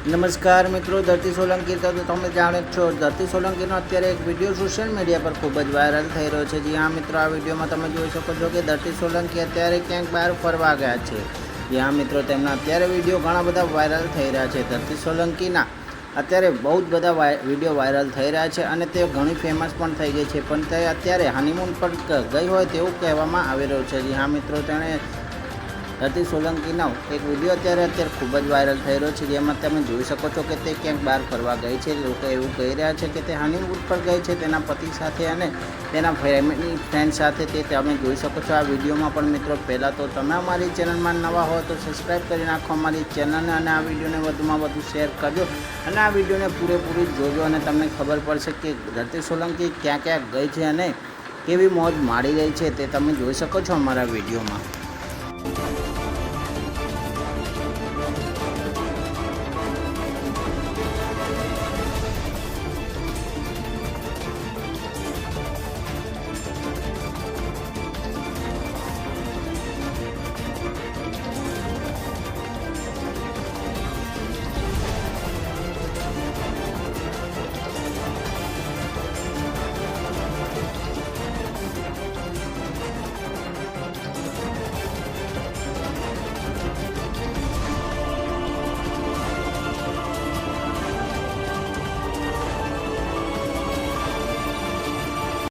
નમસ્કાર મિત્રો, ધરતી સોલંકી તો તમે જાણો જ છો, ધરતી સોલંકીનો અત્યારે એક વિડીયો સોશિયલ મીડિયા પર ખૂબ જ વાયરલ થઈ રહ્યો છે. જી હા મિત્રો, આ વિડીયોમાં તમે જોઈ શકો છો કે ધરતી સોલંકી અત્યારે ક્યાંક બહાર ફરવા ગયા છે. જી હા મિત્રો, તેમના અત્યારે વિડીયો ઘણા બધા વાયરલ થઈ રહ્યા છે. ધરતી સોલંકીના અત્યારે બહુ જ બધા વિડીયો વાયરલ થઈ રહ્યા છે અને તે ઘણી ફેમસ પણ થઈ ગઈ છે, પણ તે અત્યારે હનીમૂન પર ગઈ હોય તેવું કહેવામાં આવી રહ્યું છે. જી હા મિત્રો, તેણે ધરતી સોલંકીનો એક વિડીયો અત્યારે ખૂબ જ વાયરલ થઈ રહ્યો છે, જેમાં તમે જોઈ શકો છો કે તે ક્યાંક બહાર ફરવા ગઈ છે. લોકો એવું કહી રહ્યા છે કે તે હનીમૂન પર ગઈ છે તેના પતિ સાથે અને તેના ફેમિલી ફ્રેન્ડ સાથે. તે તમે જોઈ શકો છો આ વિડીયોમાં. પણ મિત્રો, પહેલાં તો તમે અમારી ચેનલમાં નવા હો તો સબસ્ક્રાઈબ કરી નાખો અમારી ચેનલને અને આ વિડીયોને વધુમાં વધુ શેર કરજો અને આ વિડીયોને પૂરેપૂરી જોજો અને તમને ખબર પડશે કે ધરતી સોલંકી ક્યાં ક્યાં ગઈ છે અને કેવી મોજ માણી રહી છે. તે તમે જોઈ શકો છો અમારા વિડીયોમાં.